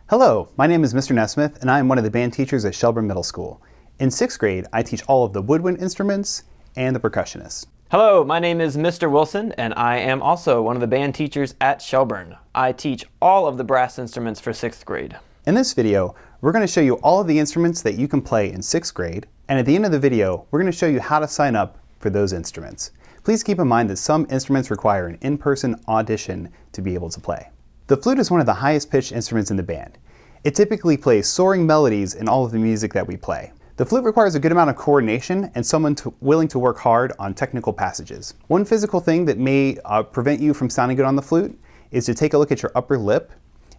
Hello, my name is Mr. Nesmith, and I am one of the band teachers at Shelburne Middle School. In 6th grade, I teach all of the woodwind instruments and the percussionists. Hello, my name is Mr. Wilson, and I am also one of the band teachers at Shelburne. I teach all of the brass instruments for 6th grade. In this video, we're going to show you all of the instruments that you can play in 6th grade, and at the end of the video, we're going to show you how to sign up for those instruments. Please keep in mind that some instruments require an in-person audition to be able to play. The flute is one of the highest pitched instruments in the band. It typically plays soaring melodies in all of the music that we play. The flute requires a good amount of coordination and someone willing to work hard on technical passages. One physical thing that may prevent you from sounding good on the flute is to take a look at your upper lip,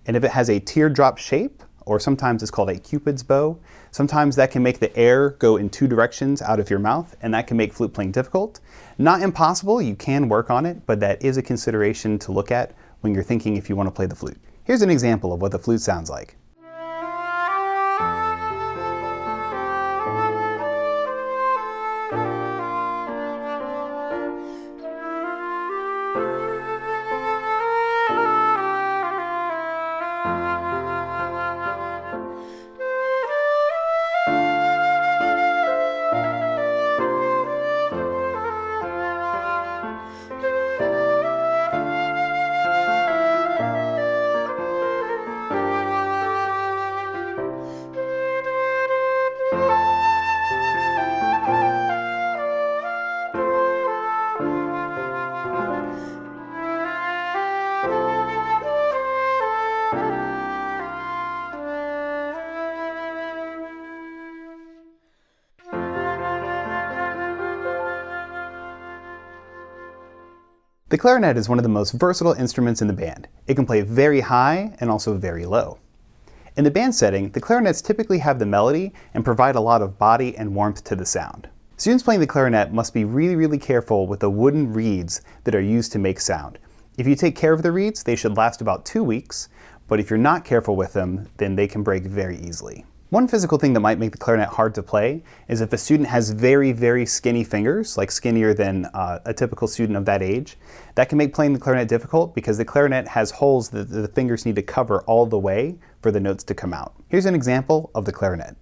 and if it has a teardrop shape, or sometimes it's called a Cupid's bow, sometimes that can make the air go in two directions out of your mouth, and that can make flute playing difficult. Not impossible, you can work on it, but that is a consideration to look at when you're thinking if you want to play the flute. Here's an example of what the flute sounds like. The clarinet is one of the most versatile instruments in the band. It can play very high and also very low. In the band setting, the clarinets typically have the melody and provide a lot of body and warmth to the sound. Students playing the clarinet must be really careful with the wooden reeds that are used to make sound. If you take care of the reeds, they should last about 2 weeks, but if you're not careful with them, then they can break very easily. One physical thing that might make the clarinet hard to play is if a student has very skinny fingers, like skinnier than a typical student of that age. That can make playing the clarinet difficult because the clarinet has holes that the fingers need to cover all the way for the notes to come out. Here's an example of the clarinet.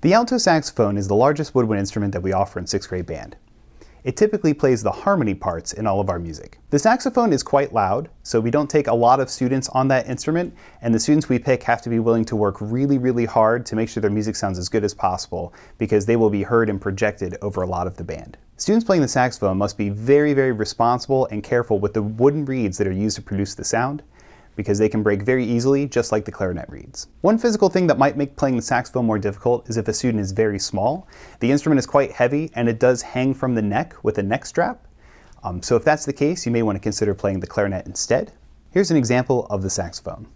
The alto saxophone is the largest woodwind instrument that we offer in 6th grade band. It typically plays the harmony parts in all of our music. The saxophone is quite loud, so we don't take a lot of students on that instrument, and the students we pick have to be willing to work really hard to make sure their music sounds as good as possible, because they will be heard and projected over a lot of the band. Students playing the saxophone must be very responsible and careful with the wooden reeds that are used to produce the sound, because they can break very easily, just like the clarinet reeds. One physical thing that might make playing the saxophone more difficult is if a student is very small. The instrument is quite heavy and it does hang from the neck with a neck strap. So if that's the case, you may want to consider playing the clarinet instead. Here's an example of the saxophone.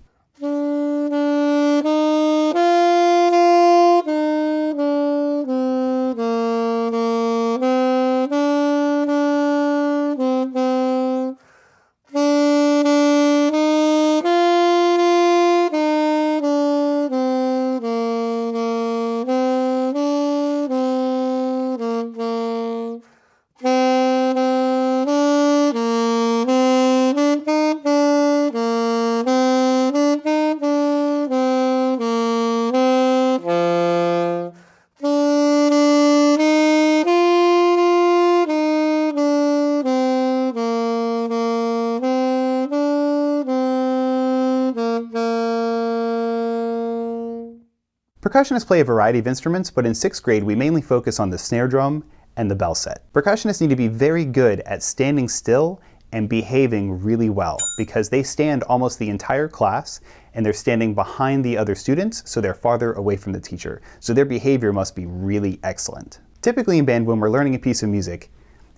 Percussionists play a variety of instruments, but in 6th grade we mainly focus on the snare drum and the bell set. Percussionists need to be very good at standing still and behaving really well because they stand almost the entire class and they're standing behind the other students, so they're farther away from the teacher. So their behavior must be really excellent. Typically in band, when we're learning a piece of music,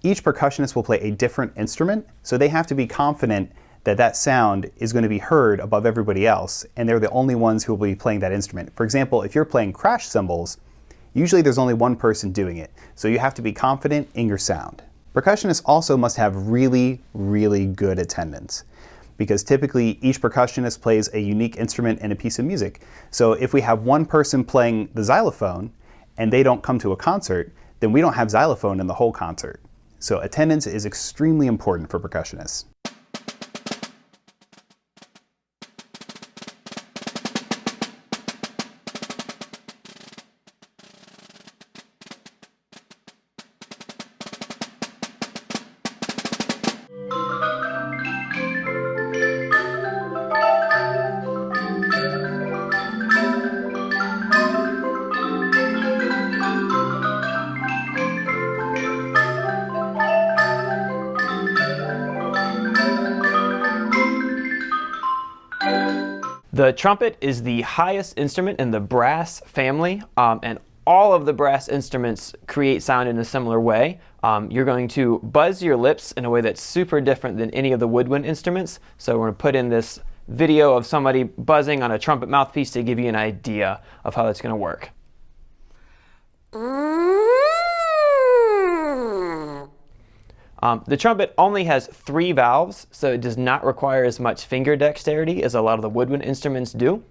each percussionist will play a different instrument, so they have to be confident that that sound is going to be heard above everybody else, and they're the only ones who will be playing that instrument. For example, if you're playing crash cymbals, usually there's only one person doing it, so you have to be confident in your sound. Percussionists also must have really, really good attendance, because typically each percussionist plays a unique instrument in a piece of music. So if we have one person playing the xylophone and they don't come to a concert, then we don't have xylophone in the whole concert. So attendance is extremely important for percussionists. The trumpet is the highest instrument in the brass family, and all of the brass instruments create sound in a similar way. You're going to buzz your lips in a way that's super different than any of the woodwind instruments. So we're going to put in this video of somebody buzzing on a trumpet mouthpiece to give you an idea of how that's going to work. The trumpet only has 3 valves, so it does not require as much finger dexterity as a lot of the woodwind instruments do.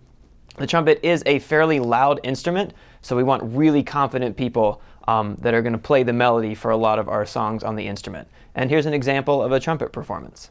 The trumpet is a fairly loud instrument, so we want really confident people that are going to play the melody for a lot of our songs on the instrument. And here's an example of a trumpet performance.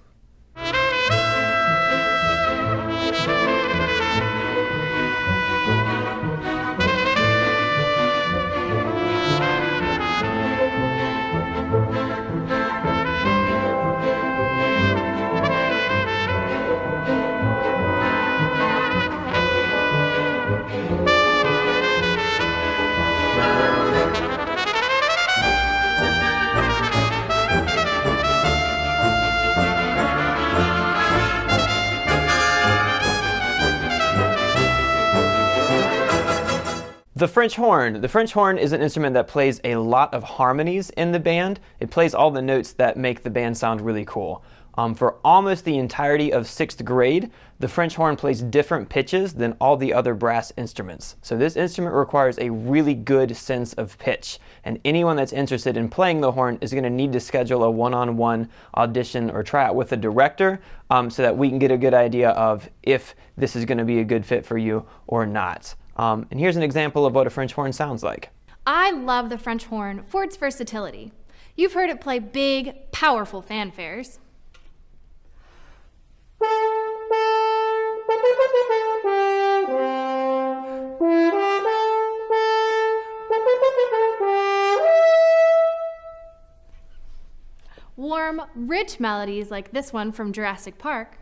The French horn. The French horn is an instrument that plays a lot of harmonies in the band. It plays all the notes that make the band sound really cool. For almost the entirety of 6th grade, the French horn plays different pitches than all the other brass instruments. So this instrument requires a really good sense of pitch. And anyone that's interested in playing the horn is going to need to schedule a one-on-one audition or tryout with the director so that we can get a good idea of if this is going to be a good fit for you or not. And here's an example of what a French horn sounds like. I love the French horn for its versatility. You've heard it play big, powerful fanfares. Warm, rich melodies like this one from Jurassic Park.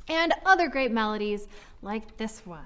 And other great melodies like this one.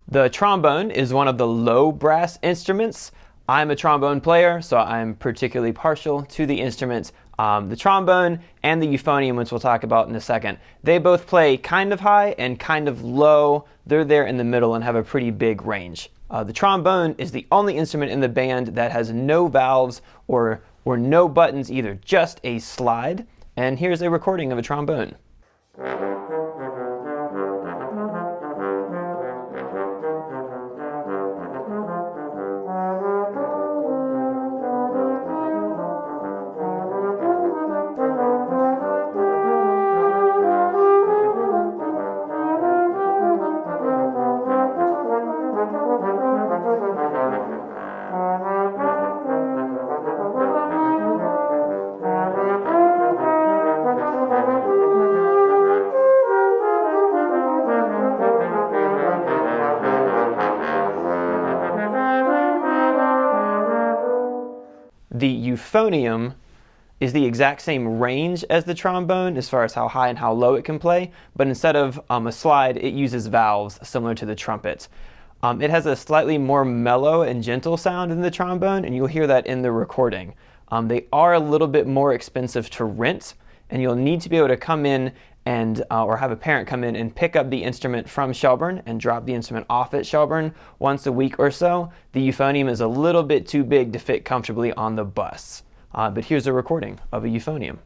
The trombone is one of the low brass instruments. I'm a trombone player, so I'm particularly partial to the instruments. The trombone and the euphonium, which we'll talk about in a second, they both play kind of high and kind of low. They're there in the middle and have a pretty big range. The trombone is the only instrument in the band that has no valves or no buttons either, just a slide. And here's a recording of a trombone. the euphonium is the exact same range as the trombone as far as how high and how low it can play, but instead of a slide, it uses valves similar to the trumpet. It has a slightly more mellow and gentle sound than the trombone, and you'll hear that in the recording. They are a little bit more expensive to rent, and you'll need to be able to come in and or have a parent come in and pick up the instrument from Shelburne and drop the instrument off at Shelburne once a week or so. The euphonium is a little bit too big to fit comfortably on the bus. But here's a recording of a euphonium.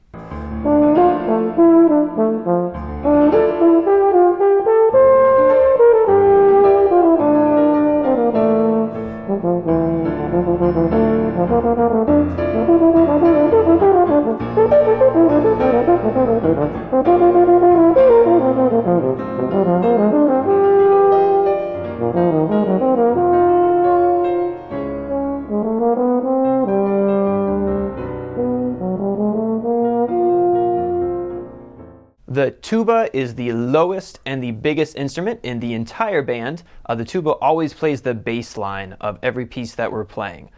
The tuba is the lowest and the biggest instrument in the entire band. The tuba always plays the bass line of every piece that we're playing.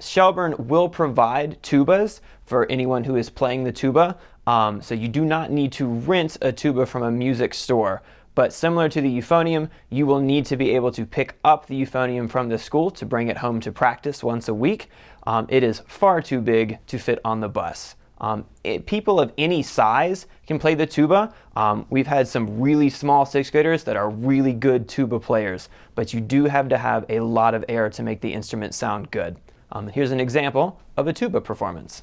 Shelburne will provide tubas for anyone who is playing the tuba, so you do not need to rent a tuba from a music store. But similar to the euphonium, you will need to be able to pick up the euphonium from the school to bring it home to practice once a week. It is far too big to fit on the bus. People of any size can play the tuba. We've had some really small sixth graders that are really good tuba players, but you do have to have a lot of air to make the instrument sound good. Here's an example of a tuba performance.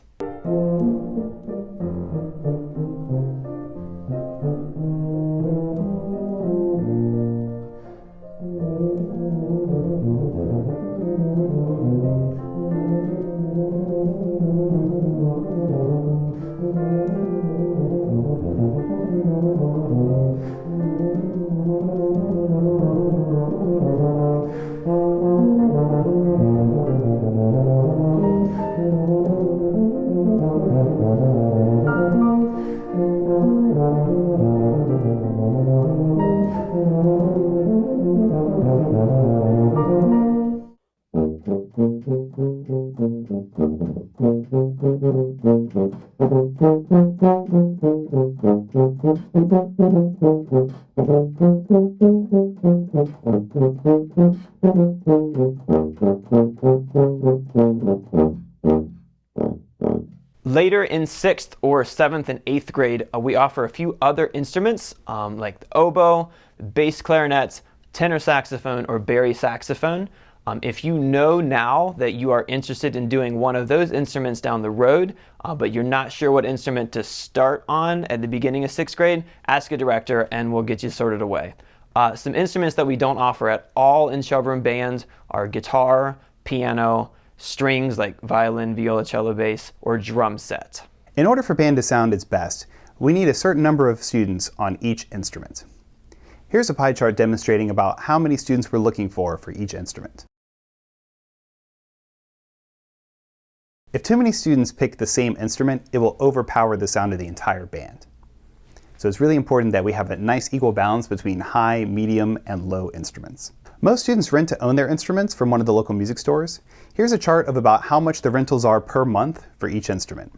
Later in 6th or 7th and 8th grade, we offer a few other instruments like the oboe, bass clarinet, tenor saxophone, or bari saxophone. If you know now that you are interested in doing one of those instruments down the road, but you're not sure what instrument to start on at the beginning of 6th grade, ask a director and we'll get you sorted away. Some instruments that we don't offer at all in Shelburne Band are guitar, piano, strings like violin, viola, cello, bass, or drum set. In order for band to sound its best, we need a certain number of students on each instrument. Here's a pie chart demonstrating about how many students we're looking for each instrument. If too many students pick the same instrument, it will overpower the sound of the entire band. So it's really important that we have a nice equal balance between high, medium, and low instruments. Most students rent to own their instruments from one of the local music stores. Here's a chart of about how much the rentals are per month for each instrument.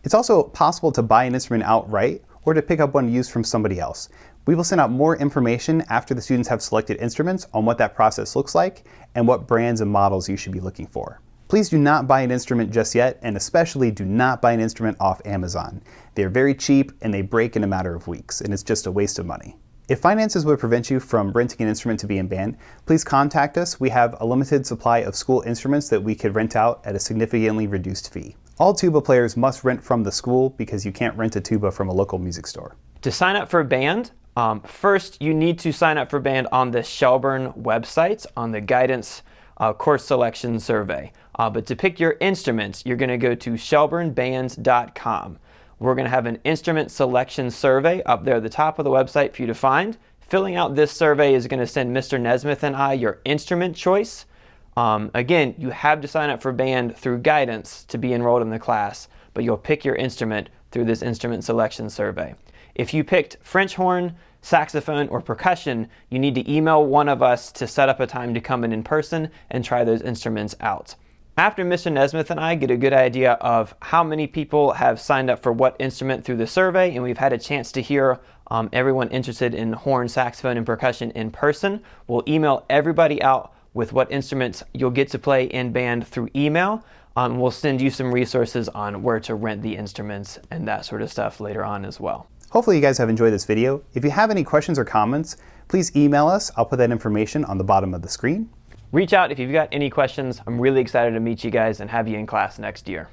It's also possible to buy an instrument outright or to pick up one used from somebody else. We will send out more information after the students have selected instruments on what that process looks like and what brands and models you should be looking for. Please do not buy an instrument just yet, and especially do not buy an instrument off Amazon. They are very cheap and they break in a matter of weeks, and it's just a waste of money. If finances would prevent you from renting an instrument to be in band, please contact us. We have a limited supply of school instruments that we could rent out at a significantly reduced fee. All tuba players must rent from the school because you can't rent a tuba from a local music store. To sign up for band, first you need to sign up for band on the Shelburne website on the guidance course selection survey. But to pick your instruments, you're going to go to shelburneband.com. We're going to have an instrument selection survey up there at the top of the website for you to find. Filling out this survey is going to send Mr. Nesmith and I your instrument choice. Again, you have to sign up for band through guidance to be enrolled in the class, but you'll pick your instrument through this instrument selection survey. If you picked French horn, saxophone, or percussion, you need to email one of us to set up a time to come in person and try those instruments out. After Mr. Nesmith and I get a good idea of how many people have signed up for what instrument through the survey, and we've had a chance to hear everyone interested in horn, saxophone, and percussion in person, we'll email everybody out with what instruments you'll get to play in band through email. We'll send you some resources on where to rent the instruments and that sort of stuff later on as well. Hopefully you guys have enjoyed this video. If you have any questions or comments, please email us. I'll put that information on the bottom of the screen. Reach out if you've got any questions. I'm really excited to meet you guys and have you in class next year.